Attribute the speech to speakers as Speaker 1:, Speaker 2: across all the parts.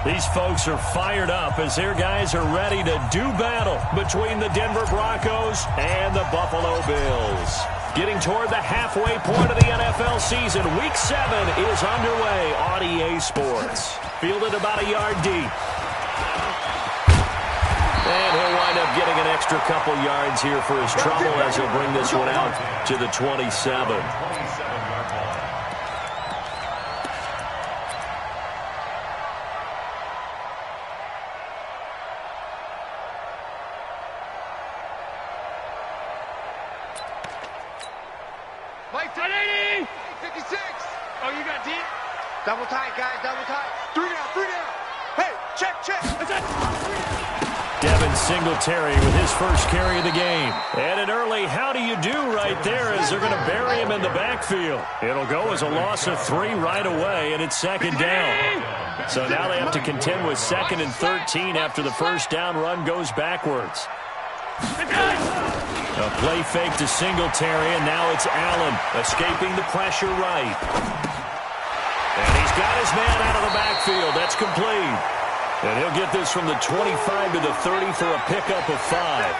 Speaker 1: These folks are fired up as their guys are ready to do battle between the Denver Broncos and the Buffalo Bills. Getting toward the halfway point of the NFL season, Week 7 is underway on EA Sports. Fielded about a yard deep. And he'll wind up getting an extra couple yards here for his trouble as he'll bring this one out to the 27.
Speaker 2: Double tight, guys, double tight. Three down. Hey, check.
Speaker 1: Devin Singletary with his first carry of the game. And an early how do you do right there as they're going to bury him in the backfield. It'll go as a loss of 3 right away, and it's second down. So now they have to contend with 2nd and 13 after the first down run goes backwards. A play fake to Singletary, and now it's Allen escaping the pressure right. And he's got his man out of the backfield. That's complete. And he'll get this from the 25 to the 30 for a pickup of 5.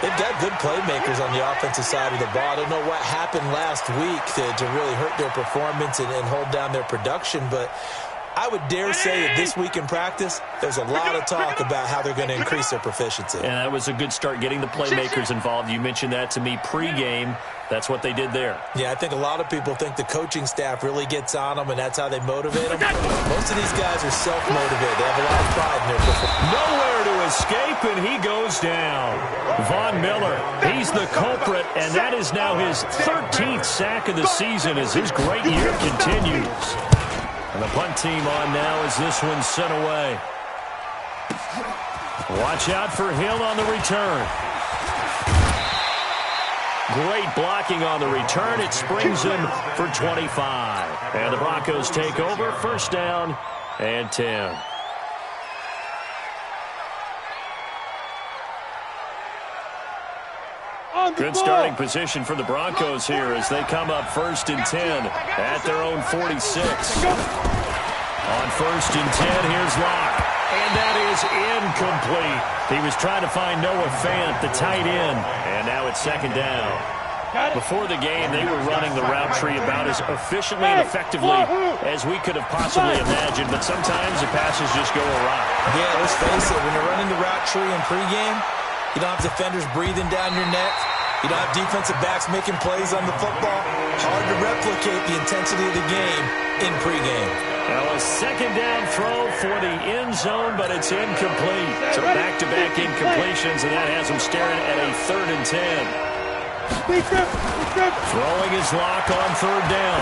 Speaker 3: They've got good playmakers on the offensive side of the ball. I don't know what happened last week to really hurt their performance and hold down their production, but I would dare say that this week in practice, there's a lot of talk about how they're going to increase their proficiency.
Speaker 1: And that was a good start getting the playmakers involved. You mentioned that to me pregame. That's what they did there.
Speaker 3: Yeah, I think a lot of people think the coaching staff really gets on them, and that's how they motivate them. Most of these guys are self-motivated. They have a lot of pride in their performance.
Speaker 1: Nowhere to escape, and he goes down. Von Miller, he's the culprit, and that is now his 13th sack of the season as his great year continues. And the punt team on now as this one's sent away. Watch out for Hill on the return. Great blocking on the return. It springs him for 25. And the Broncos take over. First down and 10. Good starting position for the Broncos here as they come up 1st and 10 at their own 46. On 1st and 10, here's Locke. And that is incomplete. He was trying to find Noah Fant, the tight end. And now it's 2nd down. Before the game, they were running the route tree about as efficiently and effectively as we could have possibly imagined. But sometimes the passes just go awry.
Speaker 3: Yeah, let's face it. When you're running the route tree in pregame, you don't have defenders breathing down your neck. You don't have defensive backs making plays on the football. Hard to replicate the intensity of the game in pregame.
Speaker 1: Now a 2nd down throw for the end zone, but it's incomplete. So back-to-back incompletions, and that has them staring at a 3rd and 10. Throwing his Lock on 3rd down.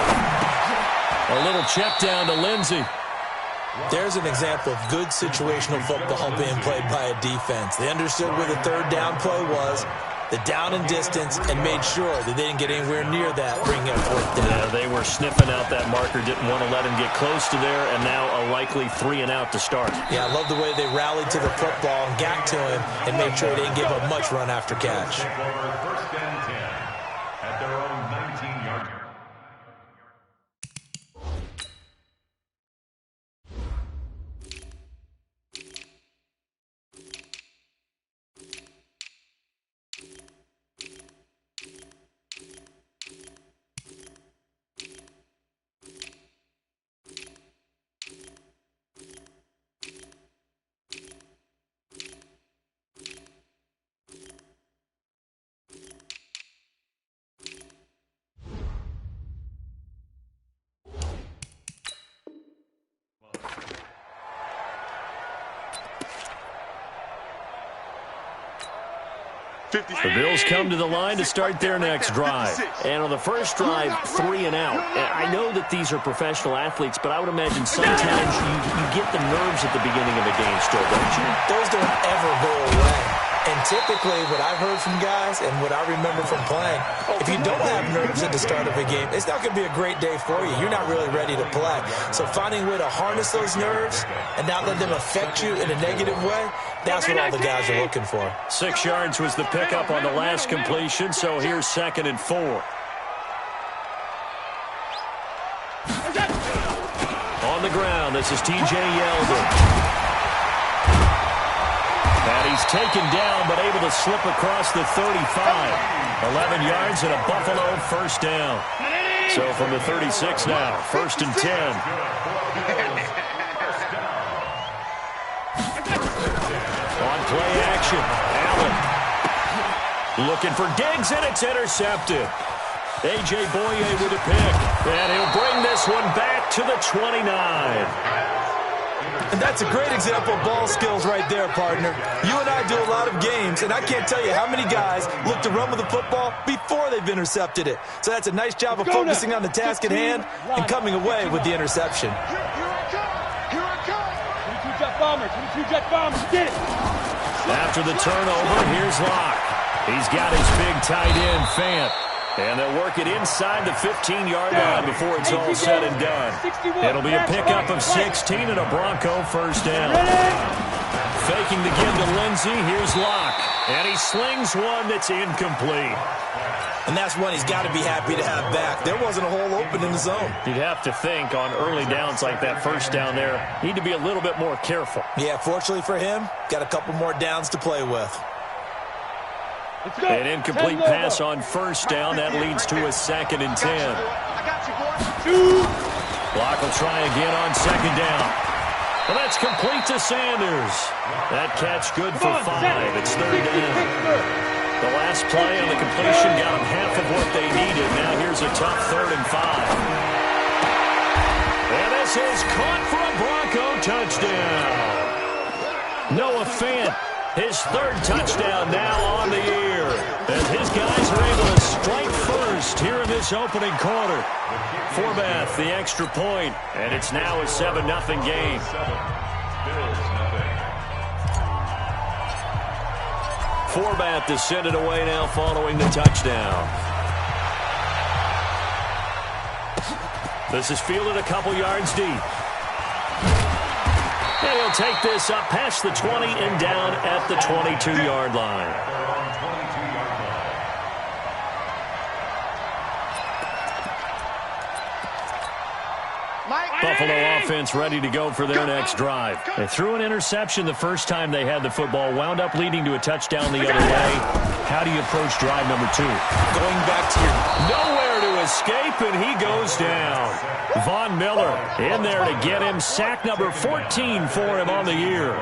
Speaker 1: A little check down to Lindsey.
Speaker 3: There's an example of good situational football being played by a defense. They understood where the 3rd down play was, the down and distance, and made sure that they didn't get anywhere near that, bringing up 4th down.
Speaker 1: Yeah, they were sniffing out that marker, didn't want to let him get close to there, and now a likely 3 and out to start.
Speaker 3: Yeah, I love the way they rallied to the football and got to him and made sure they didn't give up much run after catch.
Speaker 1: The Bills come to the line to start their next drive. And on the first drive, 3 and out. I know that these are professional athletes, but I would imagine sometimes you get the nerves at the beginning of a game still, don't you?
Speaker 3: Those don't ever go away. And typically what I've heard from guys and what I remember from playing, if you don't have nerves at the start of a game, it's not going to be a great day for you. You're not really ready to play. So finding a way to harness those nerves and not let them affect you in a negative way, that's what all the guys are looking for.
Speaker 1: 6 yards was the pickup on the last completion, so here's 2nd and 4. On the ground, this is T.J. Yeldon. And he's taken down, but able to slip across the 35. 11 yards and a Buffalo first down. So from the 36 now, 1st and 10. On play action, Allen. Looking for Diggs, and it's intercepted. A.J. Boye with a pick. And he'll bring this one back to the 29.
Speaker 3: And that's a great example of ball skills right there, partner. You and I do a lot of games, and I can't tell you how many guys look to run with the football before they've intercepted it. So that's a nice job of focusing on the task at hand and coming away with the interception.
Speaker 2: Here I come. Here I come.
Speaker 4: 22 jet bombers. 22 jet bombers. Get it.
Speaker 1: After the turnover, here's Locke. He's got his big tight end, Fant. And they'll work it inside the 15-yard line before it's all said and done. It'll be a pickup of 16 and a Bronco first down. Faking the give to Lindsey. Here's Locke. And he slings one that's incomplete.
Speaker 3: And that's one he's got to be happy to have back. There wasn't a hole open in the zone.
Speaker 1: You'd have to think on early downs like that first down there, need to be a little bit more careful.
Speaker 3: Yeah, fortunately for him, got a couple more downs to play with.
Speaker 1: An incomplete pass on first down. That leads to a 2nd and 10.
Speaker 2: I got you, boy.
Speaker 1: Locke will try again on 2nd down. Well, that's complete to Sanders. That catch good for 5. It's 3rd down. The last play on the completion got them half of what they needed. Now here's a tough 3rd and 5. And this is caught for a Bronco touchdown. Noah Fant, his 3rd touchdown now on the year. As his guys are able to strike first here in this opening quarter. Forbath, the extra point, and it's now a 7-0 game. Forbath to send it away now following the touchdown. This is fielded a couple yards deep. And he'll take this up past the 20 and down at the 22-yard line. Buffalo offense ready to go for their next drive. They threw an interception the first time they had the football, wound up leading to a touchdown the other way. How do you approach drive number 2?
Speaker 3: Going back to your...
Speaker 1: Nowhere to escape, and he goes down. Von Miller in there to get him. Sack number 14 for him on the year.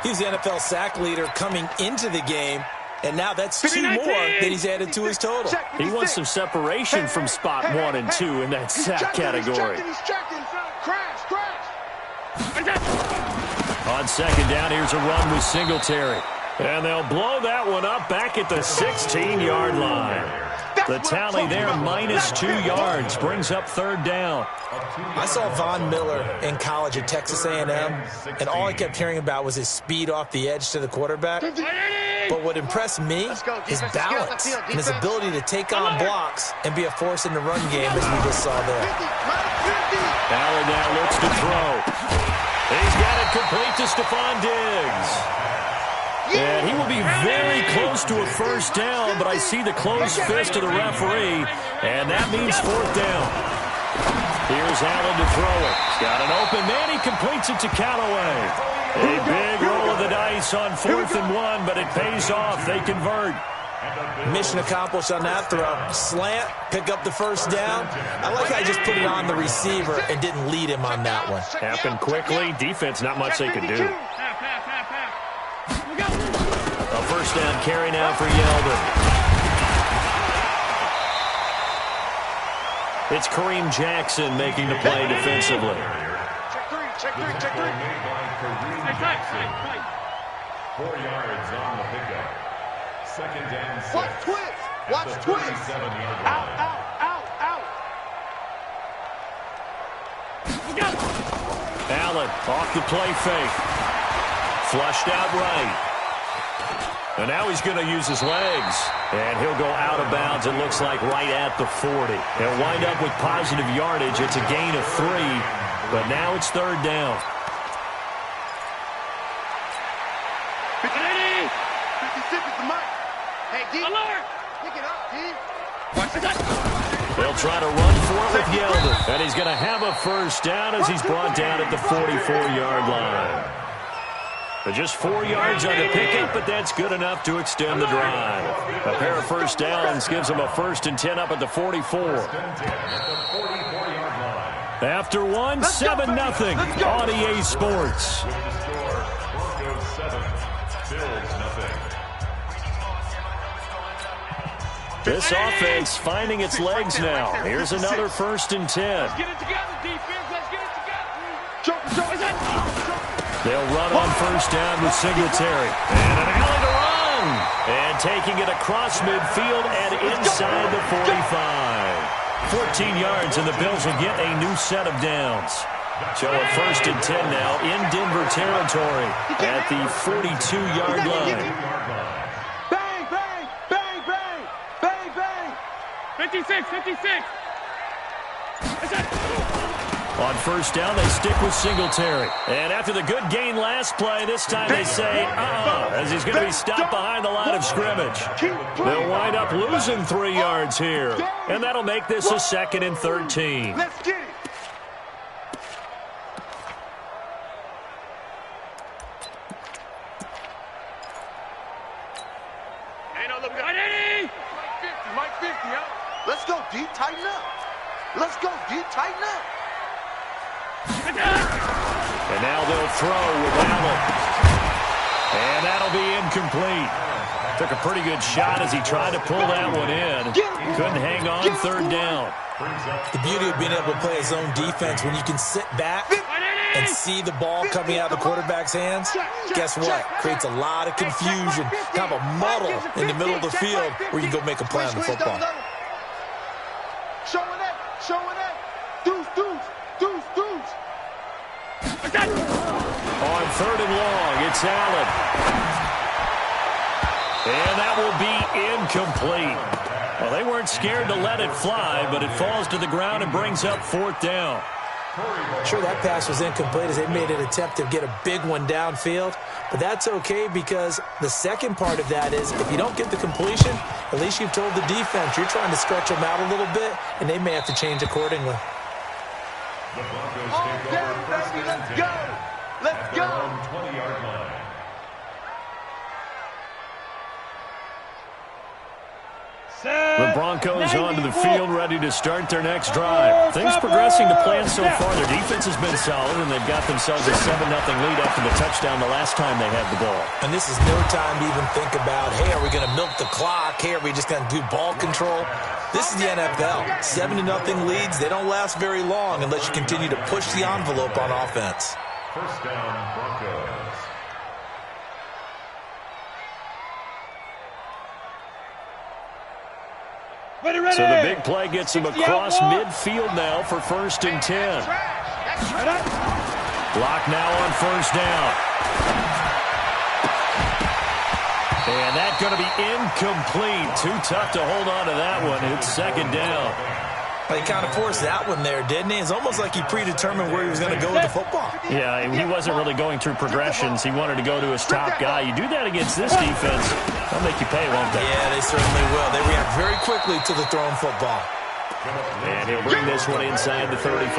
Speaker 3: He's the NFL sack leader coming into the game, and now that's 2 more that he's added to his total.
Speaker 1: He wants some separation from spot 1 and 2 in that sack category.
Speaker 2: Crash.
Speaker 1: On 2nd down, here's a run with Singletary. And they'll blow that one up back at the 16-yard line. The tally there, -2 yards, brings up 3rd down.
Speaker 3: I saw Von Miller in college at Texas A&M, and all I kept hearing about was his speed off the edge to the quarterback. But what impressed me, his balance and his ability to take on blocks and be a force in the run game, as we just saw there.
Speaker 1: Allen now looks to throw. He's got it complete to Stephon Diggs. And he will be very close to a first down, but I see the closed fist of the referee, and that means 4th down. Here's Allen to throw it. He's got an open man. He completes it to Callaway. A big roll of the dice on 4th and 1, but it pays off. They convert.
Speaker 3: Mission accomplished on that throw. Slant, pick up the first down. I like how I just put it on the receiver and didn't lead him on that one.
Speaker 1: Happened quickly. Defense, not much they could do. A first down carry now for Yeldon. It's Kareem Jackson making the play defensively.
Speaker 2: Check three.
Speaker 5: 4 yards on the pickup. 2nd and 6.
Speaker 2: Watch twist. Out.
Speaker 1: Allen off the play fake. Flushed out right. And now he's going to use his legs. And he'll go out of bounds, it looks like, right at the 40. He'll wind up with positive yardage. It's a gain of 3. But now it's 3rd down. They'll try to run for it with Yeldon. And he's going to have a first down as he's brought down at the 44-yard line. But just 4 yards on the pickup, but that's good enough to extend the drive. A pair of first downs gives them a 1st and 10 up at the 44. After one, 7-0 on EA Sports. This offense finding its legs now. Here's another 1st and 10.
Speaker 4: Let's get it together, defense. Let's get it together.
Speaker 1: They'll run on first down with Singletary. And an alley to run. And taking it across midfield and inside the 45. 14 yards, and the Bills will get a new set of downs. So a 1st and 10 now in Denver territory at the 42-yard line.
Speaker 2: Bang, bang, bang, bang, bang, bang.
Speaker 4: 56, 56.
Speaker 1: On first down, they stick with Singletary. And after the good gain last play, this time they say, as he's going to be stopped behind the line of scrimmage. They'll wind up losing 3 yards here. And that'll make this a 2nd and 13.
Speaker 2: Let's get it. Mike 50, huh? Let's go deep, tighten up. Let's go deep, tighten up.
Speaker 1: And now they'll throw with Allen. And that'll be incomplete. Took a pretty good shot as he tried to pull that one in. Couldn't hang on 3rd down.
Speaker 3: The beauty of being able to play his own defense, when you can sit back and see the ball coming out of the quarterback's hands, guess what? Creates a lot of confusion, kind of a muddle in the middle of the field where you go make a play on the football.
Speaker 2: Showing that, showing that. Deuce, deuce, deuce, deuce.
Speaker 1: On 3rd and long, it's Allen. And that will be incomplete. Well, they weren't scared to let it fly, but it falls to the ground and brings up 4th down.
Speaker 3: Sure, that pass was incomplete as they made an attempt to get a big one downfield, but that's okay because the second part of that is if you don't get the completion, at least you've told the defense you're trying to stretch them out a little bit, and they may have to change accordingly.
Speaker 5: The Broncos take over first and 10.
Speaker 2: Let's go.
Speaker 5: 20-yard line.
Speaker 1: The Broncos onto the field, ready to start their next drive. Things progressing to plan so far. Their defense has been solid, and they've got themselves a 7-0 lead after the touchdown the last time they had the ball.
Speaker 3: And this is no time to even think about, hey, are we going to milk the clock? Hey, are we just going to do ball control? This is the NFL. 7-0 leads, they don't last very long unless you continue to push the envelope on offense.
Speaker 5: First down, Broncos.
Speaker 4: Ready.
Speaker 1: So the big play gets him across midfield now for 1st and 10. Block now on first down. And that's going to be incomplete. Too tough to hold on to that one. It's 2nd down.
Speaker 3: He kind of forced that one there, didn't he? It's almost like he predetermined where he was going to go with the football.
Speaker 1: Yeah, he wasn't really going through progressions. He wanted to go to his top guy. You do that against this defense, they'll make you pay, won't they?
Speaker 3: Yeah, they certainly will. They react very quickly to the thrown football.
Speaker 1: And he'll bring this one inside the 35.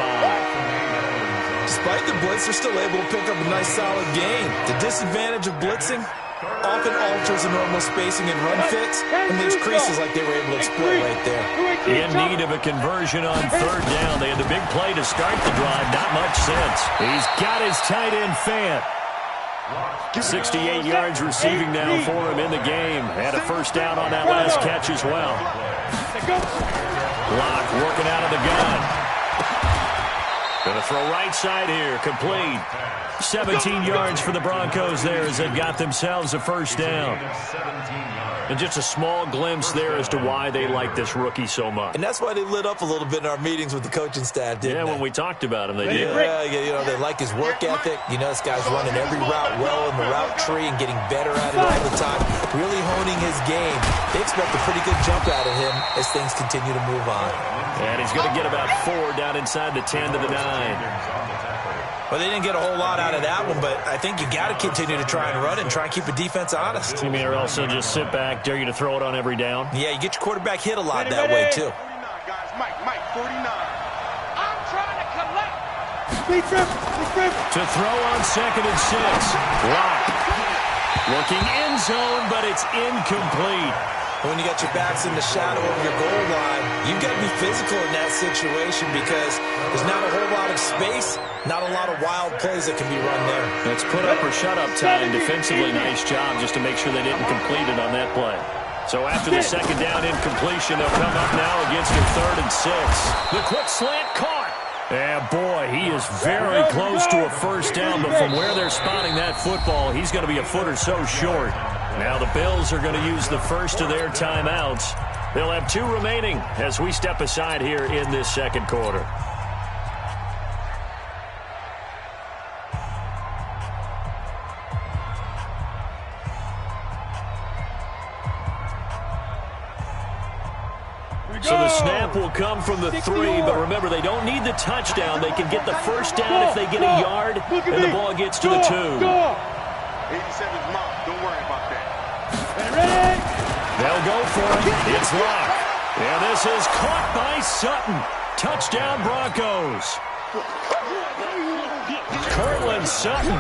Speaker 3: Despite the blitz, they're still able to pick up a nice, solid gain. The disadvantage of blitzing often alters the normal spacing and run fits, and leaves creases like they were able to exploit right there.
Speaker 1: In need of a conversion on 3rd down. They had the big play to start the drive. Not much sense. He's got his tight end, Fant. 68 yards receiving now for him in the game. Had a first down on that last catch as well. Lock working out of the gun. Going to throw right side here. Complete. 17 yards for the Broncos there as they've got themselves a first down. And just a small glimpse there as to why they like this rookie so much.
Speaker 3: And that's why they lit up a little bit in our meetings with the coaching staff, didn't they?
Speaker 1: Yeah, when we talked about him, they did.
Speaker 3: Yeah, you know, they like his work ethic. You know, this guy's running every route well in the route tree and getting better at it all the time, really honing his game. They expect a pretty good jump out of him as things continue to move on.
Speaker 1: And he's going to get about 4 down inside the 10 to the 9.
Speaker 3: Well, they didn't get a whole lot out of that one, but I think you got to continue to try and run and try and keep the defense honest.
Speaker 1: You mean, or else just sit back, dare you to throw it on every down?
Speaker 3: Yeah, you get your quarterback hit a lot that way, too.
Speaker 2: 49.
Speaker 4: I'm trying to collect.
Speaker 1: To throw on 2nd and 6. Lock. Looking end zone, but it's incomplete.
Speaker 3: When you got your backs in the shadow of your goal line, you've got to be physical in that situation because there's not a whole lot of space, not a lot of wild plays that can be run there.
Speaker 1: That's put up or shut up time. Defensively, nice job just to make sure they didn't complete it on that play. So after the 2nd down incompletion, they'll come up now against a 3rd and 6. The quick slant caught. Yeah, boy, he is very close to a first down, but from where they're spotting that football, he's going to be a foot or so short. Now the Bills are going to use the first of their timeouts. They'll have 2 remaining as we step aside here in this 2nd quarter. So the snap will come from the 3, but remember, they don't need the touchdown. They can get the first down if they get a yard, and the ball gets to the 2.
Speaker 2: 87's mom. Don't worry about that.
Speaker 1: They'll go for it. It's Locke. And this is caught by Sutton. Touchdown, Broncos. Cortland Sutton,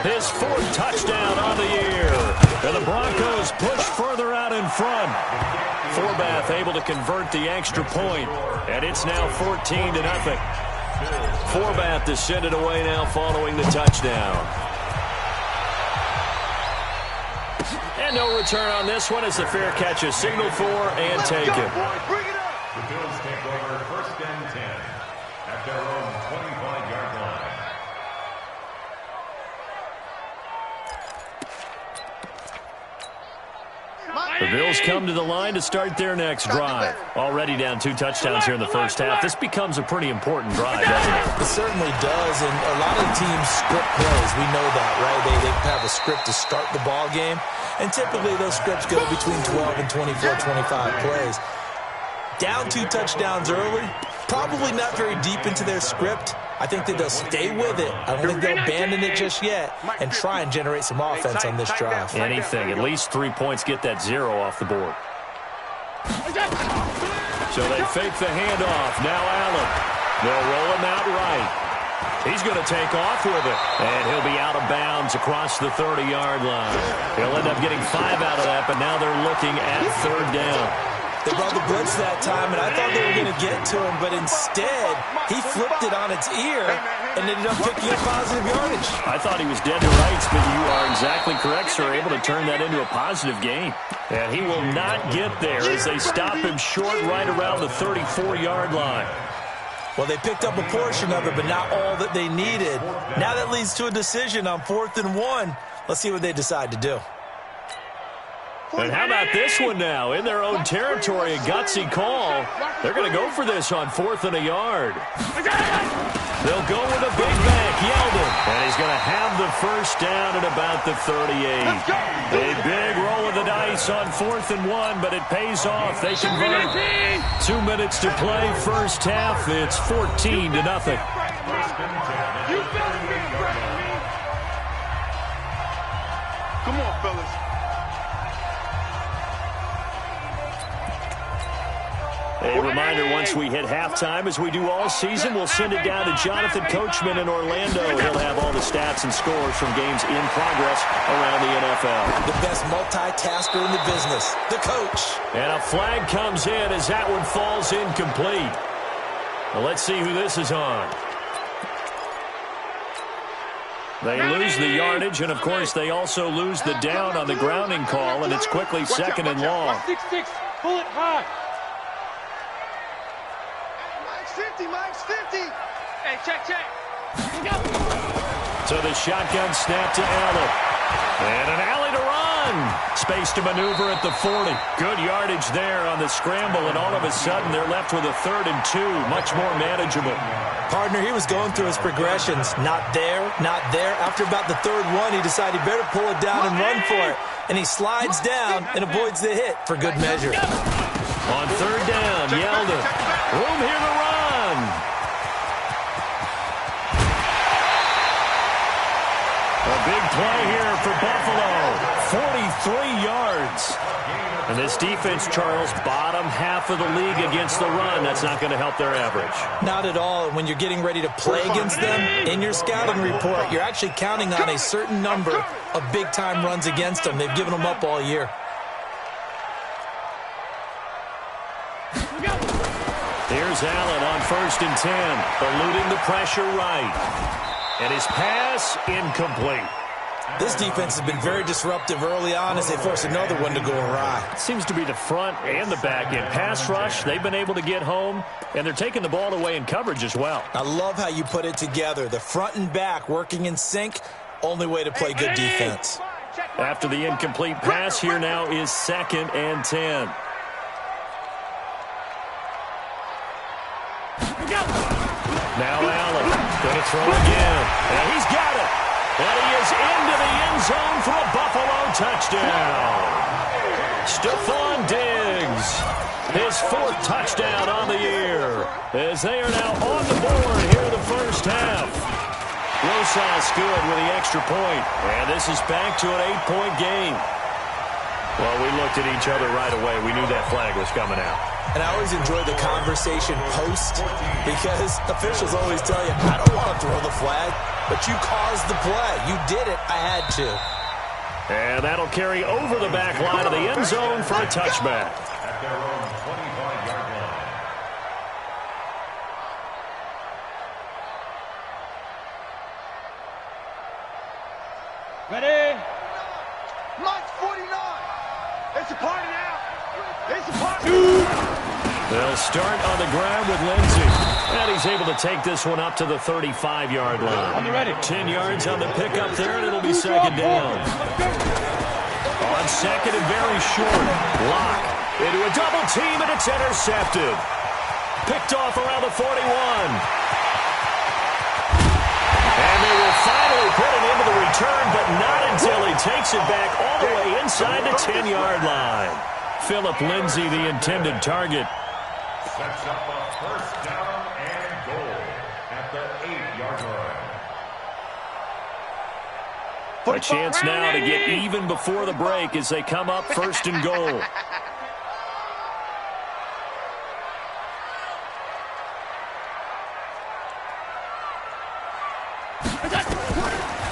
Speaker 1: his 4th touchdown on the year. And the Broncos push further out in front. Forbath able to convert the extra point, and it's now 14-0. Forbath descended away now following the touchdown. And no return on this one as the fair catch is signaled for and taken.
Speaker 5: The Bills take over 1st and 10 at their own 25-yard line.
Speaker 1: The Bills come to the line to start their next drive. Already down 2 touchdowns here in the first half. This becomes a pretty important drive, doesn't it?
Speaker 3: It certainly does, and a lot of teams script plays. We know that, right? They have a script to start the ball game, and typically those scripts go between 12 and 24, 25 plays. Down 2 touchdowns early, probably not very deep into their script. I think that they'll stay with it. I don't think they'll abandon it just yet and try and generate some offense on this drive.
Speaker 1: Anything. At least 3 points get that 0 off the board. So they fake the handoff. Now Allen. They'll roll him out right. He's going to take off with it. And he'll be out of bounds across the 30-yard line. He'll end up getting 5 out of that, but now they're looking at 3rd down.
Speaker 3: They brought the blitz that time, and I thought they were going to get to him, but instead, he flipped it on its ear and ended up picking up positive yardage.
Speaker 1: I thought he was dead to rights, but you are exactly correct, sir. Able to turn that into a positive gain. And he will not get there as they stop him short right around the 34-yard line.
Speaker 3: Well, they picked up a portion of it, but not all that they needed. Now that leads to a decision on 4th and 1. Let's see what they decide to do.
Speaker 1: And how about this one now? In their own territory, a gutsy call. They're going to go for this on 4th and a yard. They'll go with a big back, Yeldon. And he's going to have the first down at about the 38. A big roll of the dice on 4th and 1, but it pays off. They convert. 2 minutes to play first half. It's 14-0.
Speaker 2: Come on, fellas.
Speaker 1: A reminder, once we hit halftime, as we do all season, we'll send it down to Jonathan Coachman in Orlando. He'll have all the stats and scores from games in progress around the NFL.
Speaker 3: The best multitasker in the business, the coach.
Speaker 1: And a flag comes in as that one falls incomplete. Well, let's see who this is on. They lose the yardage, and, of course, they also lose the down on the grounding call, and it's quickly 2nd and long.
Speaker 4: 6-6, pull it high.
Speaker 2: Mike's 50.
Speaker 4: Hey, check.
Speaker 1: So the shotgun snap to Allen. And an alley to run. Space to maneuver at the 40. Good yardage there on the scramble, and all of a sudden they're left with a 3rd and 2. Much more manageable.
Speaker 3: Partner, he was going through his progressions. Not there, not there. After about the 3rd one, he decided he better pull it down and run for it. And he slides down and avoids the hit for good measure.
Speaker 1: On 3rd down, Yeldon. Room here to run. Big play here for Buffalo. 43 yards. And this defense, Charles, bottom half of the league against the run. That's not going to help their average.
Speaker 3: Not at all. When you're getting ready to play against them, in your scouting report, you're actually counting on a certain number of big-time runs against them. They've given them up all year.
Speaker 1: Here's Allen on 1st and 10, eluding the pressure right. And his pass incomplete.
Speaker 3: This defense has been very disruptive early on as they force another one to go awry.
Speaker 1: It seems to be the front and the back end. Pass rush, they've been able to get home, and they're taking the ball away in coverage as well.
Speaker 3: I love how you put it together. The front and back working in sync, only way to play good defense.
Speaker 1: After the incomplete pass, here now is 2nd and 10. Now Allen going to throw again. And he's got it. And he is into the end zone for a Buffalo touchdown. Stephon Diggs, his 4th touchdown on the year, as they are now on the board here in the first half. Rosas good with the extra point, and this is back to an 8-point game. Well, we looked at each other right away. We knew that flag was coming out.
Speaker 3: And I always enjoy the conversation post because officials always tell you, I don't want to throw the flag, but you caused the play. You did it. I had to.
Speaker 1: And that'll carry over the back line of the end zone for a touchback.
Speaker 5: At their own 25-yard line.
Speaker 4: Ready?
Speaker 2: Mike's 49.
Speaker 4: It's a party now. It's a party.
Speaker 1: They'll start on the ground with Lindsey. And he's able to take this one up to the 35-yard line.
Speaker 4: On the ready.
Speaker 1: 10 yards on the pickup there, and it'll be 2nd down. On 2nd and very short. Lock into a double team, and it's intercepted. Picked off around the 41. And they will finally put it into the return, but not until he takes it back all the way inside the 10-yard line. Philip Lindsay, the intended target.
Speaker 5: Sets up a 1st down and goal at the 8-yard line.
Speaker 1: A chance now to get even before the break as they come up 1st and goal.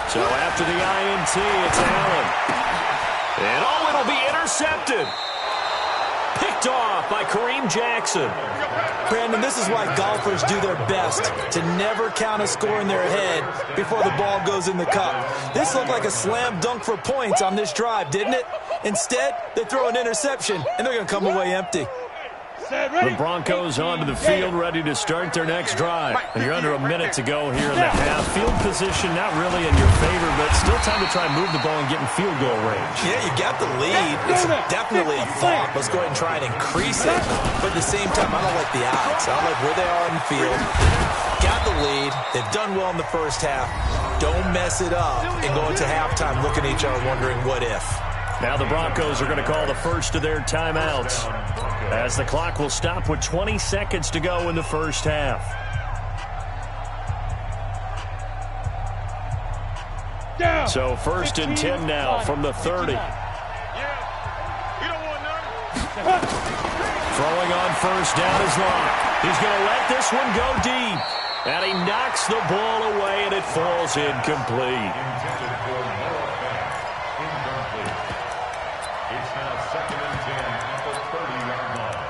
Speaker 1: So after the INT, it's Allen. And oh, it'll be intercepted. Picked off by Kareem Jackson.
Speaker 3: Brandon, this is why golfers do their best to never count a score in their head before the ball goes in the cup. This looked like a slam dunk for points on this drive, didn't it? Instead, they throw an interception, and they're going to come away empty.
Speaker 1: The Broncos onto the field, ready to start their next drive. And you're under a minute to go here in the half. Field position not really in your favor, but still time to try and move the ball and get in field goal range.
Speaker 3: Yeah, you got the lead. It's definitely a thought. Let's go ahead and try and increase it. But at the same time, I don't like the odds. I don't like where they are in the field. Got the lead. They've done well in the first half. Don't mess it up and go into halftime looking at each other wondering what if.
Speaker 1: Now the Broncos are going to call the first of their timeouts as the clock will stop with 20 seconds to go in the first half. So 1st and 10 now from the 30. Throwing on 1st down is Locke. He's going to let this one go deep. And he knocks the ball away, and it falls incomplete.
Speaker 5: Intended for Noah Fant. Incomplete. It's now 2nd and 10 at the 30-yard line.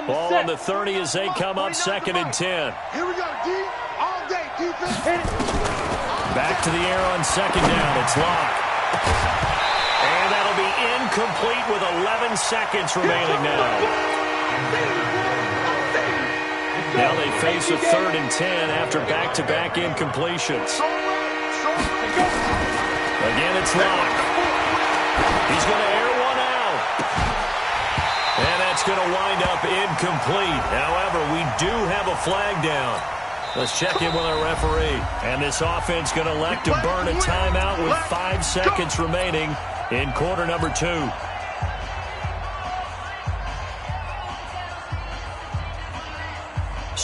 Speaker 1: Ball on the 30 as they come up 2nd and 10.
Speaker 2: Here we go, D. All day, defense.
Speaker 1: Back to the air on 2nd down. It's Locke. And that'll be incomplete with 11 seconds remaining now. Now they face a 3rd and 10 after back-to-back incompletions. Again, it's Locke. He's going to air one out. And that's going to wind up incomplete. However, we do have a flag down. Let's check in with our referee. And this offense going to elect to burn a timeout with 5 seconds remaining in quarter number 2.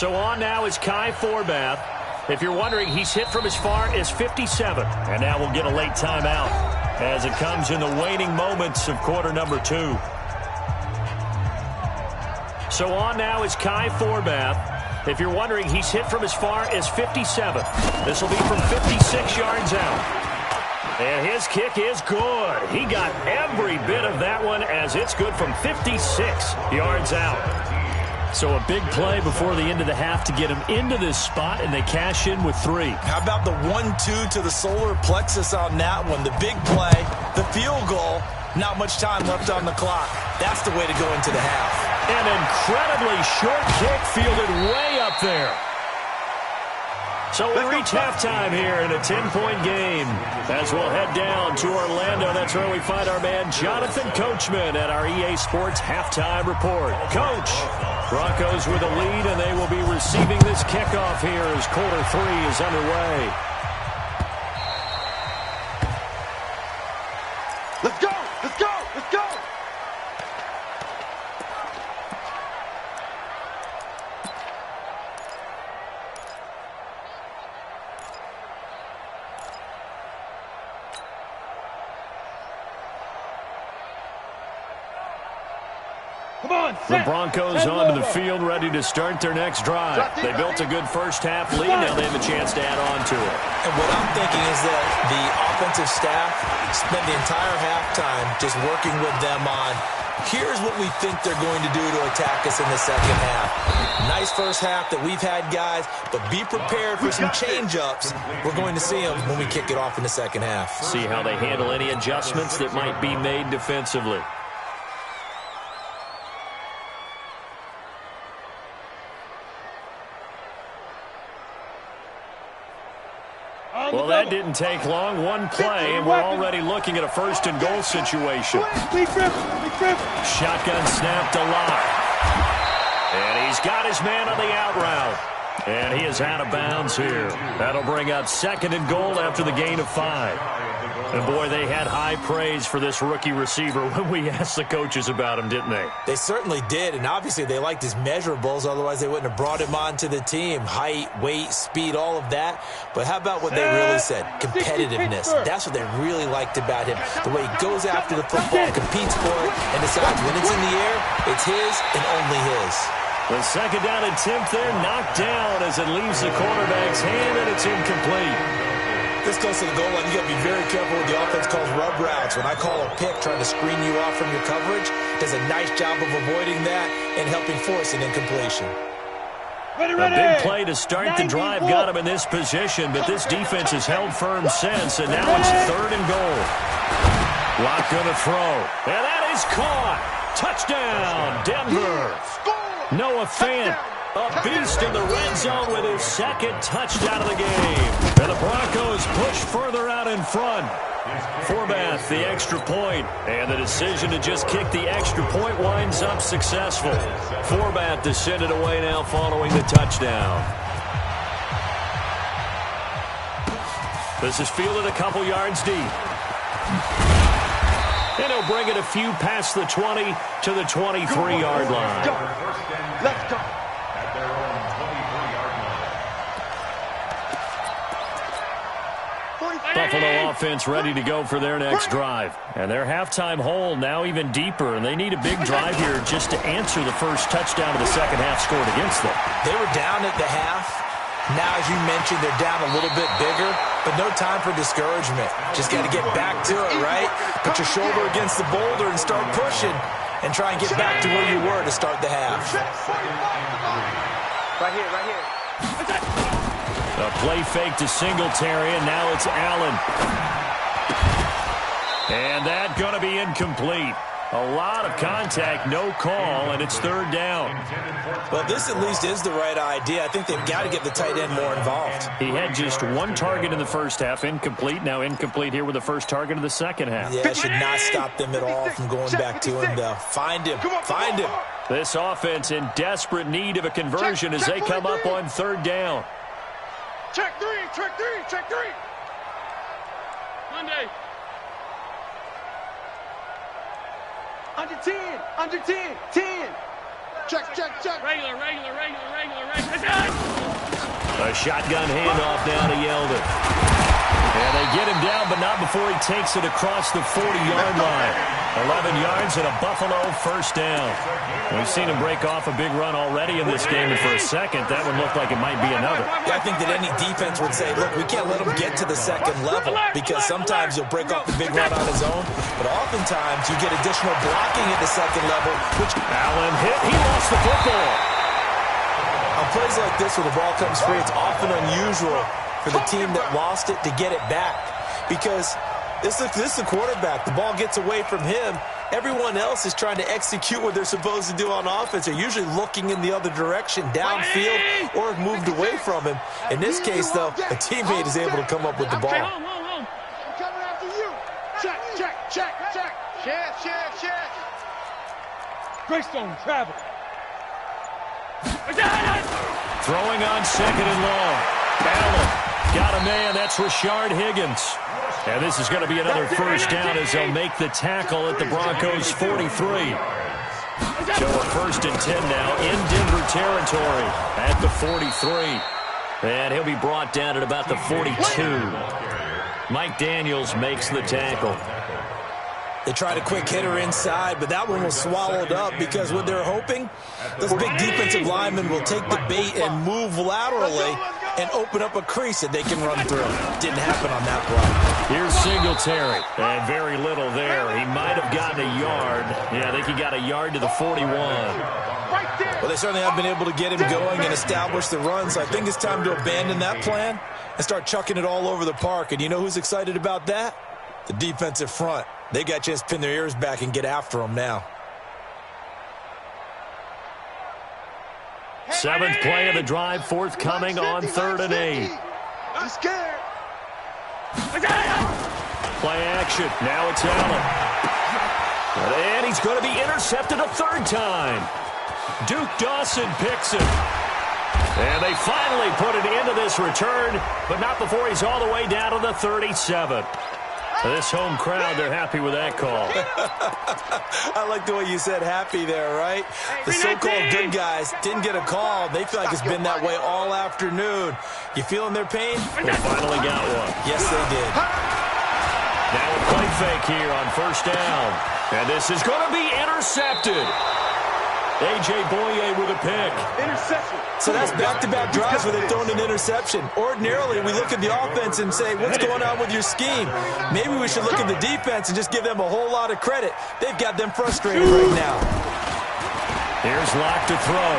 Speaker 1: So on now is Kai Forbath. If you're wondering, he's hit from as far as 57. And now we'll get a late timeout as it comes in the waning moments of quarter number 2. So on now is Kai Forbath. If you're wondering, he's hit from as far as 57. This will be from 56 yards out. And his kick is good. He got every bit of that one as it's good from 56 yards out. So a big play before the end of the half to get him into this spot, and they cash in with 3.
Speaker 3: How about the 1-2 to the solar plexus on that one? The big play, the field goal, not much time left on the clock. That's the way to go into the half.
Speaker 1: An incredibly short kick fielded way up there. So we'll reach halftime here in a 10-point game as we'll head down to Orlando. That's where we find our man Jonathan Coachman at our EA Sports Halftime Report. Coach, Broncos with a lead, and they will be receiving this kickoff here as quarter 3 is underway.
Speaker 2: Let's go! Let's go! Let's go!
Speaker 1: The Broncos onto the field, ready to start their next drive. They built a good first-half lead. Now they have a chance to add on to it.
Speaker 3: And what I'm thinking is that the offensive staff spent the entire halftime just working with them on, here's what we think they're going to do to attack us in the second half. Nice first half that we've had, guys, but be prepared for some change-ups. We're going to see them when we kick it off in the second half.
Speaker 1: See how they handle any adjustments that might be made defensively. Well, that didn't take long. One play, and we're already looking at a first-and-goal situation. Shotgun snap to Locke. And he's got his man on the out route. And he is out of bounds here. That'll bring up 2nd and goal after the gain of 5. And, boy, they had high praise for this rookie receiver when we asked the coaches about him, didn't they?
Speaker 3: They certainly did, and obviously they liked his measurables. Otherwise, they wouldn't have brought him onto the team. Height, weight, speed, all of that. But how about what they really said? Competitiveness. That's what they really liked about him. The way he goes after the football, competes for it, and decides when it's in the air, it's his and only his.
Speaker 1: The second down attempt there knocked down as it leaves the quarterback's hand, and it's incomplete.
Speaker 3: This goes to the goal line. You got to be very careful with the offense calls rub routes. When I call a pick, trying to screen you off from your coverage, does a nice job of avoiding that and helping force an incompletion.
Speaker 1: A big play to start the drive got him in this position, but this defense has held firm since, and now it's 3rd and goal. Locke going to throw, and that is caught. Touchdown, Denver. Noah Fant, a beast in the red zone with his 2nd touchdown of the game. And the Broncos push further out in front. Forbath, the extra point, and the decision to just kick the extra point winds up successful. Forbath to send it away now following the touchdown. This is fielded a couple yards deep. And he'll bring it a few past the 20 to the 23-yard line.
Speaker 2: Let's go.
Speaker 5: At their own 23-yard line.
Speaker 1: Buffalo offense ready to go for their next drive. And their halftime hole now even deeper, and they need a big drive here just to answer the first touchdown of the second half scored against them.
Speaker 3: They were down at the half. Now, as you mentioned, they're down a little bit bigger, but no time for discouragement. Just got to get back to it, right? Put your shoulder against the boulder and start pushing and try and get back to where you were to start the half.
Speaker 2: Right here, right here.
Speaker 1: A play fake to Singletary, and now it's Allen. And that going to be incomplete. A lot of contact, no call, and it's 3rd down.
Speaker 3: Well, this at least is the right idea. I think they've got to get the tight end more involved.
Speaker 1: He had just 1 target in the first half, incomplete. Now incomplete here with the first target of the second half.
Speaker 3: Yeah, it should not stop them at all from going back to him, though. Find him. Find him.
Speaker 1: This offense in desperate need of a conversion as they come up on 3rd down.
Speaker 4: Check 3, check 3, check 3. Monday.
Speaker 2: Under 10, under 10, 10.
Speaker 4: Check. Regular.
Speaker 1: A shotgun handoff now to Yeldon. And they get him down, but not before he takes it across the 40-yard line. 11 yards and a Buffalo first down. We've seen him break off a big run already in this game, and for a second, that one looked like it might be another.
Speaker 3: I think that any defense would say, look, we can't let him get to the second level, because sometimes he'll break off a big run on his own, but oftentimes you get additional blocking at the second level, which
Speaker 1: Allen hit. He lost the football.
Speaker 3: on plays like this where the ball comes free, it's often unusual for the team that lost it to get it back, because this is the quarterback. The ball gets away from him. Everyone else is trying to execute what they're supposed to do on offense. They're usually looking in the other direction, downfield, or have moved away from him. In this case, though, a teammate is able to come up with the ball.
Speaker 4: I'm coming after you. Check. Greystone, travel.
Speaker 1: Throwing on second and long. Allen got a man. That's Rashard Higgins. And this is going to be another first down as they'll make the tackle at the Broncos' 43. So a first and 10 now in Denver territory at the 43. And he'll be brought down at about the 42. Mike Daniels makes the tackle.
Speaker 3: They tried a quick hitter inside, but that one was swallowed up because what they're hoping, those big defensive linemen will take the bait and move laterally and open up a crease that they can run through. Didn't happen on that play.
Speaker 1: Here's Singletary, and very little there. He might have gotten a yard. Yeah, I think he got a yard to the 41.
Speaker 3: Well, they certainly have been able to get him going and establish the run, so I think it's time to abandon that plan and start chucking it all over the park. And you know who's excited about that? The defensive front. They got a chance to pin their ears back and get after him now.
Speaker 1: Seventh play of the drive, forthcoming on 3rd and 8.
Speaker 2: I'm scared.
Speaker 1: Play action. Now it's Allen. And he's going to be intercepted a third time. Duke Dawson picks it. And they finally put it into this return, but not before he's all the way down to the 37. This home crowd, they're happy with that call.
Speaker 3: I like the way you said happy there, right? The so-called good guys didn't get a call. They feel like it's been that way all afternoon. You feeling their pain?
Speaker 1: They finally got one.
Speaker 3: Yes, they did.
Speaker 1: Now a play fake here on first down. And this is going to be intercepted. A.J. Boye with a pick.
Speaker 2: Interception.
Speaker 3: So that's back-to-back drives where they've thrown an interception. Ordinarily, we look at the offense and say, what's going on with your scheme? Maybe we should look at the defense and just give them a whole lot of credit. They've got them frustrated right now.
Speaker 1: Here's Locke to throw.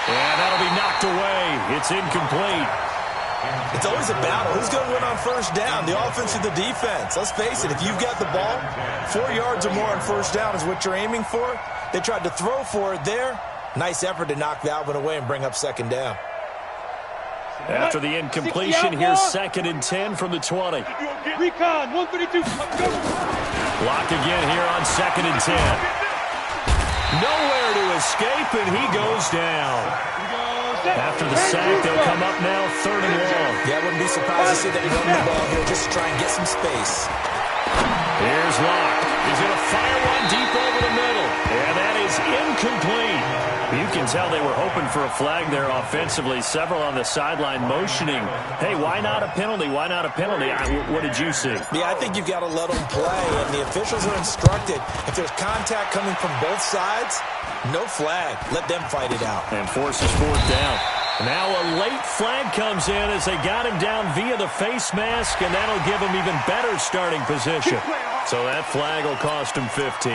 Speaker 1: And that'll be knocked away. It's incomplete.
Speaker 3: It's always a battle. Who's going to win on first down, the offense or the defense? Let's face it, if you've got the ball, 4 yards or more on first down is what you're aiming for. They tried to throw for it there. Nice effort to knock that one away and bring up second down.
Speaker 1: After the incompletion, here's 2nd and 10 from the 20.
Speaker 4: Recon, 132.
Speaker 1: Locke again here on 2nd and 10. Nowhere to escape, and he goes down. After the sack, they'll come up now 3rd and long.
Speaker 3: Yeah, I wouldn't be surprised to see them run the ball here just to try and get some space.
Speaker 1: Here's Locke. He's going to fire one deep over the middle. And that is incomplete. You can tell they were hoping for a flag there offensively. Several on the sideline motioning. Hey, why not a penalty? Why not a penalty? What did you see?
Speaker 3: Yeah, I think you've got to let them play. And the officials are instructed, if there's contact coming from both sides, no flag. Let them fight it out.
Speaker 1: And forces 4th down. Now a late flag comes in as they got him down via the face mask, and that'll give him even better starting position. So that flag will cost him 15.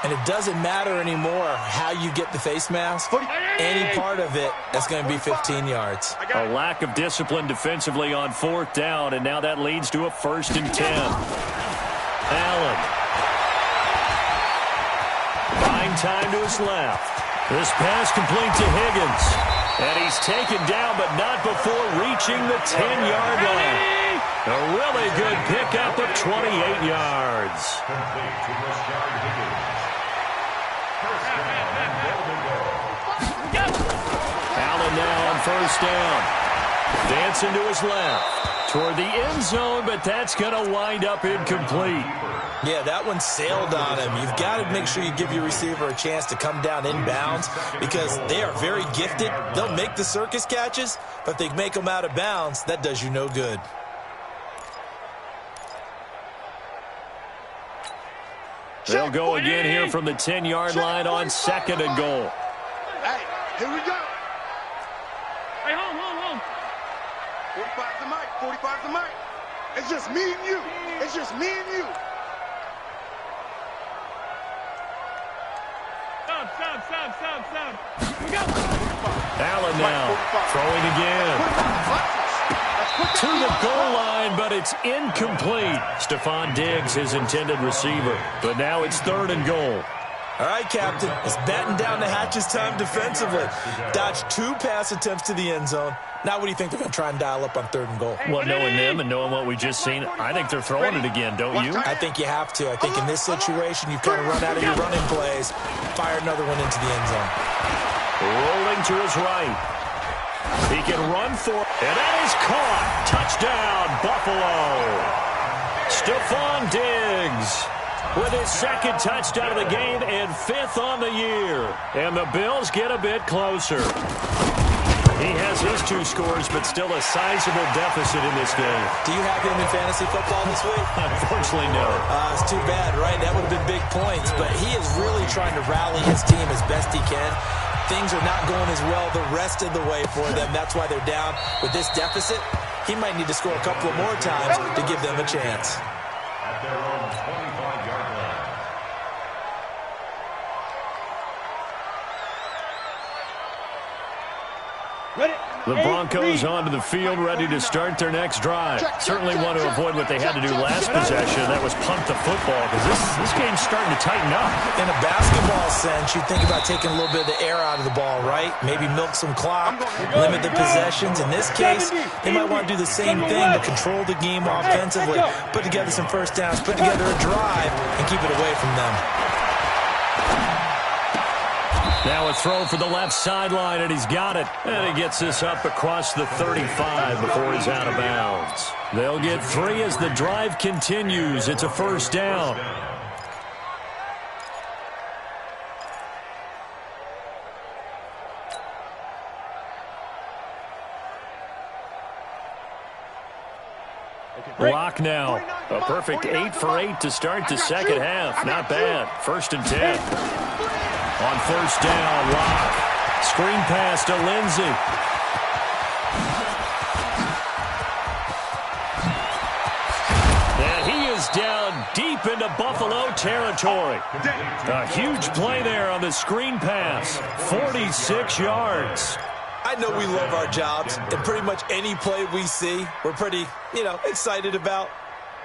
Speaker 3: And it doesn't matter anymore how you get the face mask. Any part of it, that's going to be 15 yards.
Speaker 1: A lack of discipline defensively on 4th down, and now that leads to a 1st and 10. Allen. Buying time to his left. This pass complete to Higgins. And he's taken down, but not before reaching the 10-yard line. A really good pickup of 28 yards. Allen now on first down. Dancing to his left. Toward the end zone, but that's going to wind up incomplete.
Speaker 3: Yeah, that one sailed on him. You've got to make sure you give your receiver a chance to come down inbounds because they are very gifted. They'll make the circus catches, but if they make them out of bounds, that does you no good.
Speaker 1: They'll go again here from the 10-yard line on 2nd and goal.
Speaker 2: Hey, here we go.
Speaker 4: Hey, home.
Speaker 2: 45's the mic. 45's the mic. It's just me and you. It's just me and you.
Speaker 4: Stop. We go.
Speaker 1: Allen now throwing again. To the goal line, but it's incomplete. Stephon Diggs, his intended receiver. But now it's 3rd and goal.
Speaker 3: All right, Captain. It's batten down the hatches time defensively. Dodged 2 pass attempts to the end zone. Now what do you think they're going to try and dial up on 3rd and goal?
Speaker 1: Well, knowing them and knowing what we just seen, I think they're throwing it again, don't you?
Speaker 3: I think you have to. I think in this situation, you kind of run out of your running plays, fire another one into the end zone.
Speaker 1: Rolling to his right. He can run for it, and that is caught. Touchdown, Buffalo. Stephon Diggs with his 2nd touchdown of the game and 5th on the year. And the Bills get a bit closer. He has his 2 scores, but still a sizable deficit in this game.
Speaker 3: Do you have him in fantasy football this week?
Speaker 1: Unfortunately, no.
Speaker 3: It's too bad, right? That would have been big points. But he is really trying to rally his team as best he can. Things are not going as well the rest of the way for them. That's why they're down. With this deficit, he might need to score a couple of more times to give them a chance.
Speaker 5: At their own 25-yard line.
Speaker 1: The Broncos onto the field, ready to start their next drive. Certainly want to avoid what they had to do last possession. That was punt the football, because this game's starting to tighten up.
Speaker 3: In a basketball sense, you think about taking a little bit of the air out of the ball, right? Maybe milk some clock, limit the possessions. In this case, they might want to do the same thing to control the game offensively, put together some first downs, put together a drive, and keep it away from them.
Speaker 1: Now a throw for the left sideline, and he's got it. And he gets this up across the 35 before he's out of bounds. They'll get 3 as the drive continues. It's a first down. Lock now. A perfect 8 for 8 to start the second half. Not bad. 1st and 10. On first down, Lock. Screen pass to Lindsey. And he is down deep into Buffalo territory. A huge play there on the screen pass. 46 yards.
Speaker 3: I know we love our jobs, and pretty much any play we see, we're pretty, excited about.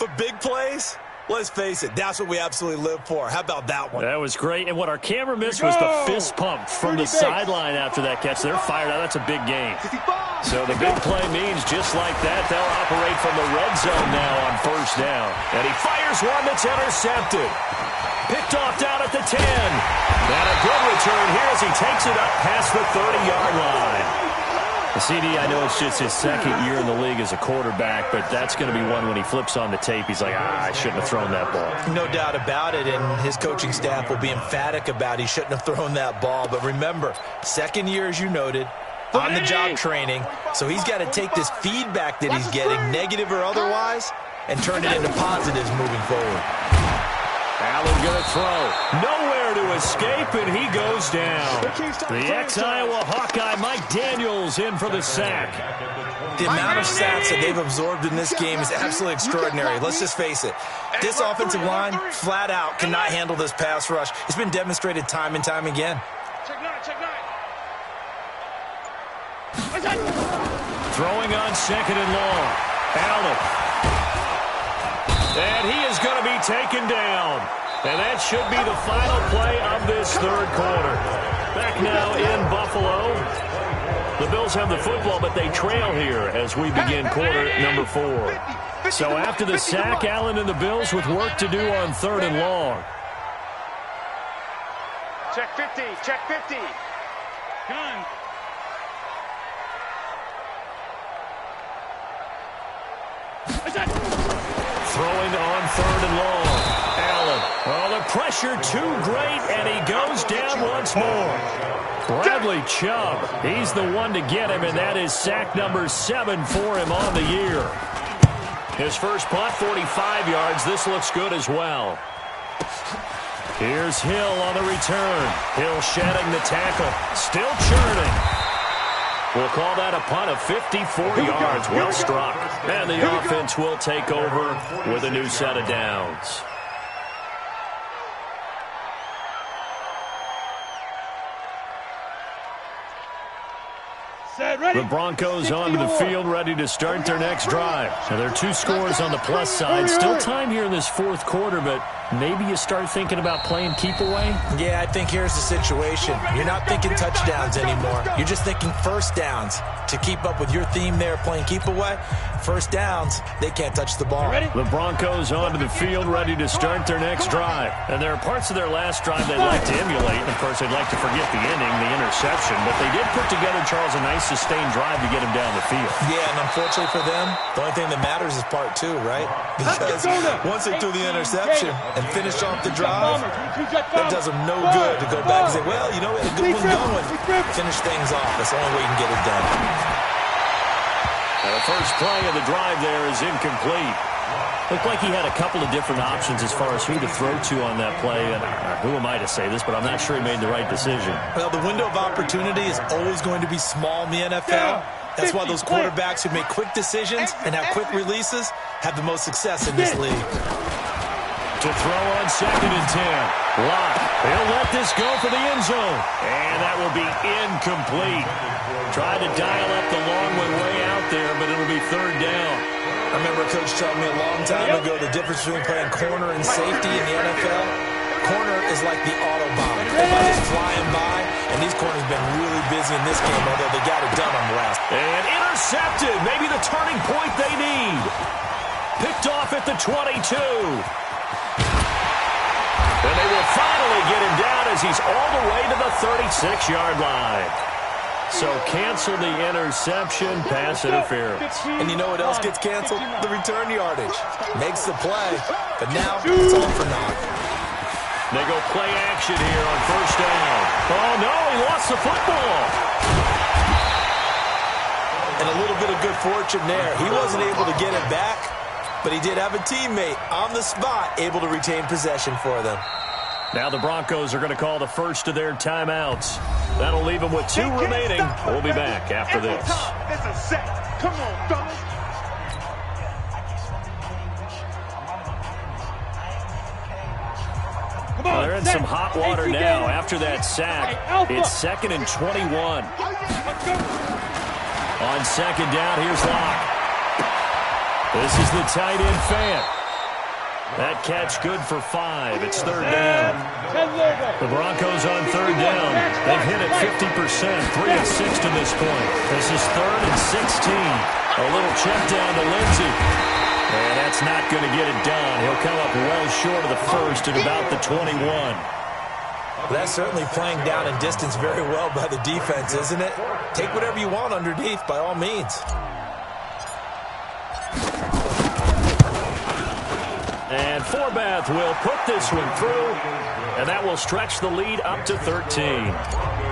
Speaker 3: But big plays? Let's face it, that's what we absolutely live for. How about that one?
Speaker 1: That was great. And what our camera missed was the fist pump from the sideline after that catch. They're fired out. That's a big game. So the big play means just like that, they'll operate from the red zone now on first down. And he fires one that's intercepted. Picked off down at the 10. And a good return here as he takes it up past the 30-yard line. CD, I know it's just his 2nd year in the league as a quarterback, but that's going to be one when he flips on the tape. He's like, I shouldn't have thrown that ball.
Speaker 3: No doubt about it, and his coaching staff will be emphatic about he shouldn't have thrown that ball. But remember, 2nd year, as you noted, on-the-job training, so he's got to take this feedback that he's getting, negative or otherwise, and turn it into positives moving forward.
Speaker 1: Allen going to throw. Nowhere to escape, and he goes down. The ex-Iowa Hawkeye Mike Daniels in for the sack.
Speaker 3: The amount of sacks that they've absorbed in this game is absolutely extraordinary. Let's just face it. This offensive line, flat out, cannot handle this pass rush. It's been demonstrated time and time again.
Speaker 1: Throwing on 2nd and long. Allen. And he is going to be taken down. And that should be the final play of this 3rd quarter. Back now in Buffalo. The Bills have the football, but they trail here as we begin quarter number 4. So after the sack, Allen and the Bills with work to do on 3rd and long.
Speaker 4: Check 50. Check 50. Gun.
Speaker 1: Throwing on 3rd and long. pressure too great, and he goes down once more. Bradley Chubb, he's the one to get him, and that is sack number 7 for him on the year. His first punt, 45 yards. This looks good as well. Here's Hill on the return. Hill shedding the tackle. Still churning. We'll call that a punt of 54 yards. Well struck. And the offense will take over with a new set of downs. The Broncos onto the field, ready to start their next drive. Now, there are 2 scores on the plus side. Still time here in this fourth quarter, but maybe you start thinking about playing keep away?
Speaker 3: Yeah, I think here's the situation. You're not thinking touchdowns anymore. You're just thinking first downs. To keep up with your theme there, playing keep away, first downs, they can't touch the ball.
Speaker 1: The Broncos onto the field, ready to start their next drive. And there are parts of their last drive they'd like to emulate. And, of course, they'd like to forget the ending, the interception. But they did put together, Charles, a nice sustained drive to get him down the field.
Speaker 3: Yeah, and unfortunately for them, the only thing that matters is part 2, right? Because once they threw the interception and finished off the drive, that does them no good to go back and say, well, you know, we had a good one going. Finish things off. That's the only way you can get it done.
Speaker 1: Now, the first play of the drive there is incomplete. Looked like he had a couple of different options as far as who to throw to on that play. And who am I to say this, but I'm not sure he made the right decision.
Speaker 3: Well, the window of opportunity is always going to be small in the NFL. That's why those quarterbacks who make quick decisions and have quick releases have the most success in this league.
Speaker 1: To throw on 2nd and 10. Lott, he'll let this go for the end zone. And that will be incomplete. Tried to dial up the long way out there, but it'll be 3rd down.
Speaker 3: I remember a coach telling me a long time ago the difference between playing corner and safety in the NFL. Corner is like the Autobahn. Everybody's flying by, and these corners have been really busy in this game, although they got it done on the last.
Speaker 1: And intercepted. Maybe the turning point they need. Picked off at the 22. And they will finally get him down as he's all the way to the 36-yard line. So cancel the interception, pass interference.
Speaker 3: And you know what else gets canceled? The return yardage. Makes the play, but now it's all for naught.
Speaker 1: They go play action here on 1st down. Oh, no, he lost the football.
Speaker 3: And a little bit of good fortune there. He wasn't able to get it back, but he did have a teammate on the spot able to retain possession for them.
Speaker 1: Now the Broncos are going to call the first of their timeouts. That'll leave them with 2 remaining. We'll be back after this.
Speaker 4: It's a set. Come on, fellas.
Speaker 1: Well, they're in some hot water now after that sack. It's 2nd and 21. On 2nd down, here's Lott. This is the tight end Fant. That catch good for 5. It's 3rd down. The Broncos on 3rd down. They've hit it 50%, 3 of 6 to this point. This is 3rd and 16. A little check down to Lindsey. And that's not going to get it done. He'll come up well short of the first at about the 21.
Speaker 3: Well, that's certainly playing down in distance very well by the defense, isn't it? Take whatever you want underneath, by all means.
Speaker 1: And Forbath will put this one through, and that will stretch the lead up to 13.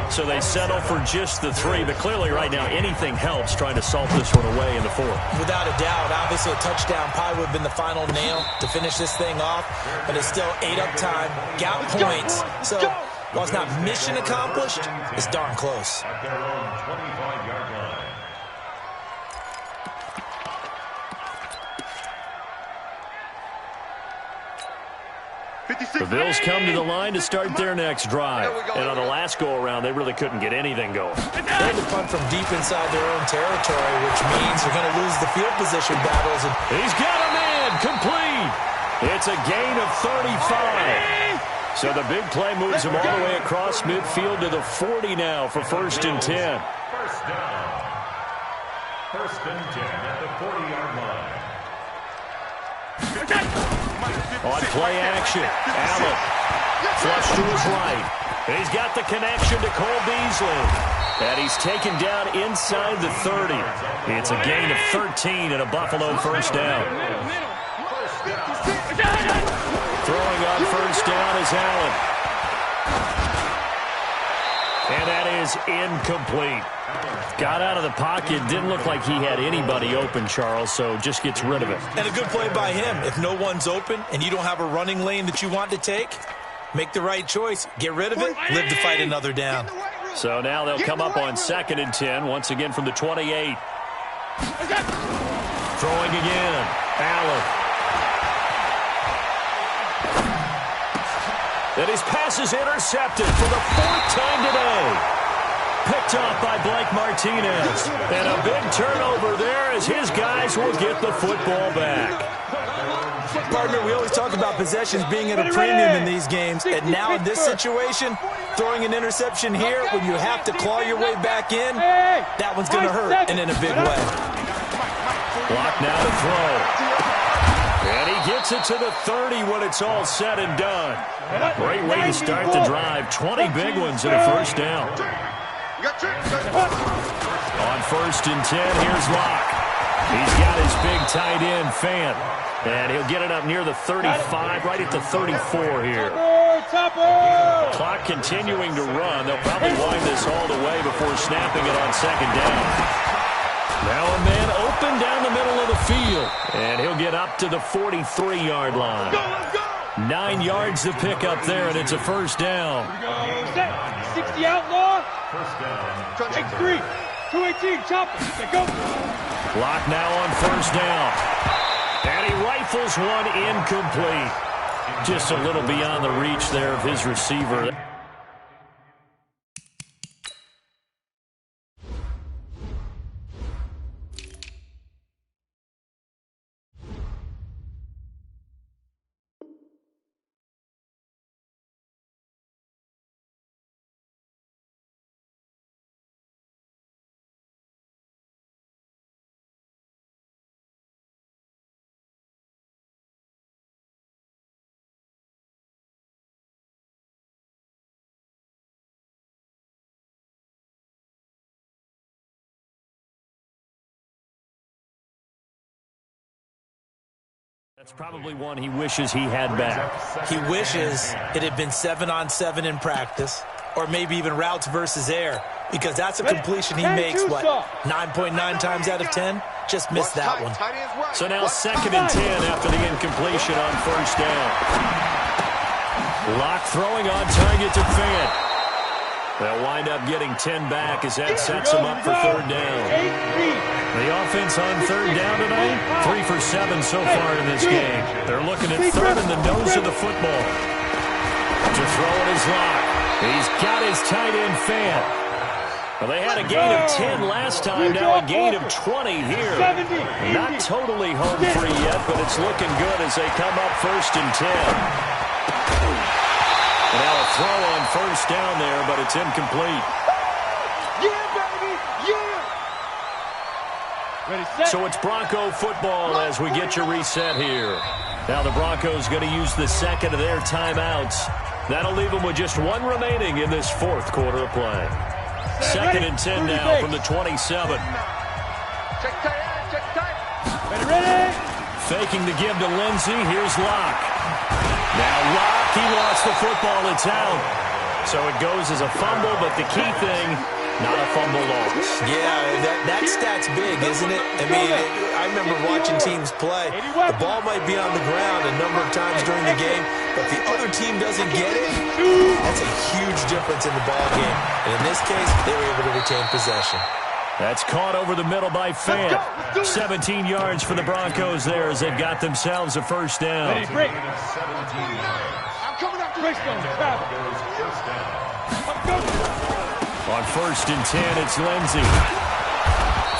Speaker 1: So they settle for just the 3, but clearly right now anything helps trying to salt this one away in the 4th.
Speaker 3: Without a doubt, obviously a touchdown probably would have been the final nail to finish this thing off, but it's still 8 up time, got points. So while it's not mission accomplished, it's darn close.
Speaker 5: At their own 25-yard line.
Speaker 1: The Bills come to the line to start their next drive. And on the last go-around, they really couldn't get anything going.
Speaker 3: They had to punt from deep inside their own territory, which means they're going to lose the field position battles. And
Speaker 1: he's got a man complete. It's a gain of 35. So the big play moves him all the way across midfield to the 40 now for 1st and 10.
Speaker 5: 1st down. 1st and 10 at the 40-yard line.
Speaker 1: On play action, Allen flush to his right. He's got the connection to Cole Beasley. And he's taken down inside the 30. It's a gain of 13 and a Buffalo 1st down. Throwing on first down is Allen. And that is incomplete. Got out of the pocket. Didn't look like he had anybody open, Charles, so just gets rid of it.
Speaker 3: And a good play by him. If no one's open and you don't have a running lane that you want to take, make the right choice. Get rid of it. Live to fight another down.
Speaker 1: So now they'll come up on 2nd and 10, once again from the 28. Throwing again. Allen. And his pass is intercepted for the 4th time today. Picked off by Blake Martinez. And a big turnover there as his guys will get the football back.
Speaker 3: Partner, we always talk about possessions being at a premium in these games. And now in this situation, throwing an interception here when you have to claw your way back in, that one's going to hurt, and in a big way.
Speaker 1: Clock now to throw. And he gets it to the 30 when it's all said and done. Great way to start the drive. 20 big ones and a first down. On 1st and 10, here's Locke. He's got his big tight end, Fant. And he'll get it up near the 35, right at the 34 here. Clock continuing to run. They'll probably wind this all the way before snapping it on 2nd down. Now a man open down the middle of the field. And he'll get up to the 43-yard line. 9 yards to pick up there, and it's a first down.
Speaker 4: 60 outlaw.
Speaker 5: First down.
Speaker 4: Take 3. 218, chop it. Go.
Speaker 1: Clock now on 1st down. And he rifles one incomplete. Just a little beyond the reach there of his receiver. That's probably one he wishes he had back.
Speaker 3: He wishes it had been 7-on-7 in practice, or maybe even routes versus air, because that's a completion he makes, what, 9.9 times out of 10? Just missed that one.
Speaker 1: So now 2nd and 10 after the incompletion on 1st down. Locke throwing on target to Fant. They'll wind up getting 10 back as that sets them up for 3rd down. The offense on 3rd down tonight, 3 for 7 so far in this game. They're looking at 3rd in the nose of the football. To throw it is Locke. He's got his tight end Fant. Well, they had a gain of 10 last time, now a gain of 20 here. Not totally home free yet, but it's looking good as they come up 1st and 10. Now a throw on 1st down there, but it's incomplete.
Speaker 4: Yeah, baby, yeah. Ready, set.
Speaker 1: So it's Bronco football as we get your reset here. Now the Broncos going to use the 2nd of their timeouts. That'll leave them with just 1 remaining in this 4th quarter of play. 2nd and 10 now from the 27.
Speaker 2: Check tight.
Speaker 4: Ready.
Speaker 1: Faking the give to Lindsey. Here's Locke. Now Locke, he lost the football. It's out. So it goes as a fumble, but the key thing, not a fumble loss.
Speaker 3: Yeah, that stat's big, isn't it? I mean, I remember watching teams play. The ball might be on the ground a number of times during the game, but the other team doesn't get it. That's a huge difference in the ball game. And in this case, they were able to retain possession.
Speaker 1: That's caught over the middle by Fant. 17 yards for the Broncos there as they've got themselves a first down.
Speaker 4: Ready, break.
Speaker 2: I'm coming after
Speaker 4: Break on the travel.
Speaker 1: On 1st and 10, it's Lindsey.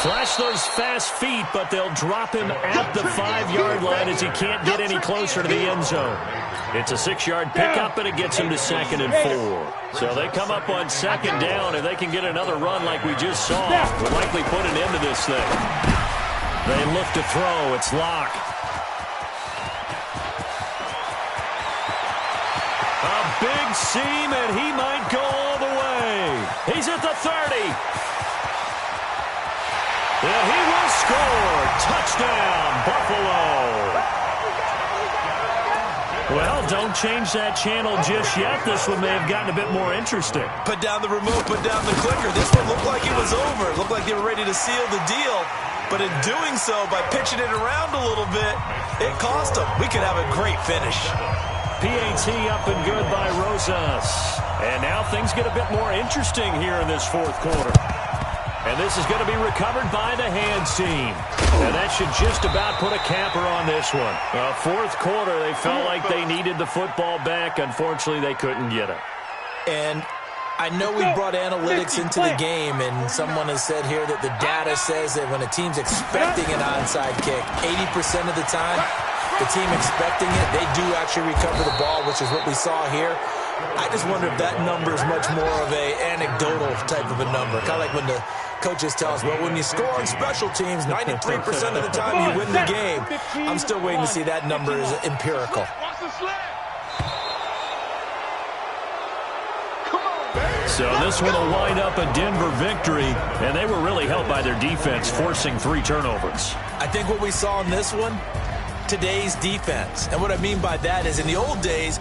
Speaker 1: Flash those fast feet, but they'll drop him at the 5-yard line as he can't get any closer to the end zone. It's a 6-yard pickup, and it gets him to 2nd and 4. So they come up on 2nd down, and they can get another run like we just saw. Will likely put an end to this thing. They look to throw. It's Locke. A big seam, and he might go all the way. He's at the 30. And he will score. Touchdown, Buffalo. Well, don't change that channel just yet. This one may have gotten a bit more interesting.
Speaker 3: Put down the remote, put down the clicker. This one looked like it was over. It looked like they were ready to seal the deal. But in doing so, by pitching it around a little bit, it cost them. We could have a great finish.
Speaker 1: PAT up and good by Rosas. And now things get a bit more interesting here in this fourth quarter. And this is going to be recovered by the hands team. And that should just about put a capper on this one. Fourth quarter, they felt like they needed the football back. Unfortunately, they couldn't get it.
Speaker 3: And I know we brought analytics into the game, and someone has said here that the data says that when a team's expecting an onside kick, 80% of the time, the team expecting it, they do actually recover the ball, which is what we saw here. I just wonder if that number is much more of a anecdotal type of a number. Kind of like when the coaches tell us, well, when you score on special teams, 93% of the time you win the game. I'm still waiting to see that number is empirical.
Speaker 1: So this one will wind up a Denver victory, and they were really helped by their defense, forcing 3 turnovers.
Speaker 3: I think what we saw in this one, today's defense. And what I mean by that is in the old days,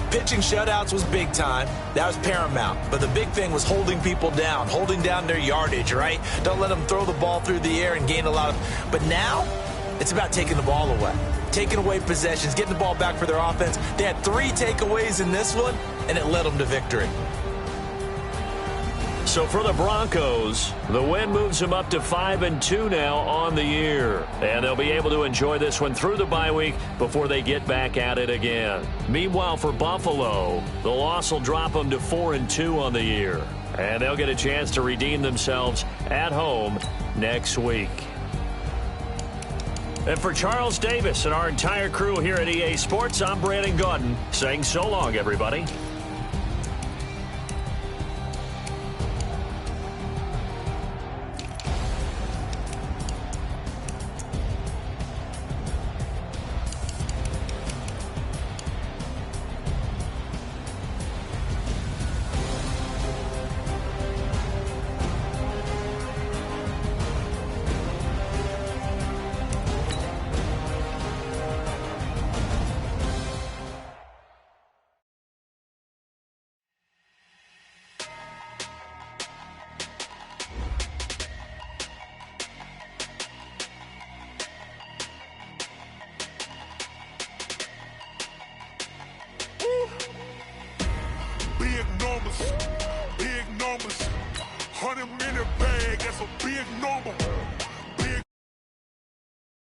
Speaker 3: pitching shutouts was big time. That was paramount. But the big thing was holding people down, holding down their yardage, right? Don't let them throw the ball through the air and gain a lot of... But now, it's about taking the ball away. Taking away possessions, getting the ball back for their offense. They had 3 takeaways in this one, and it led them to victory.
Speaker 1: So for the Broncos, the win moves them up to 5-2 now on the year. And they'll be able to enjoy this one through the bye week before they get back at it again. Meanwhile, for Buffalo, the loss will drop them to 4-2 on the year. And they'll get a chance to redeem themselves at home next week. And for Charles Davis and our entire crew here at EA Sports, I'm Brandon Gaudin saying so long, everybody.
Speaker 6: Big numbers, 100-minute bag, that's a big number.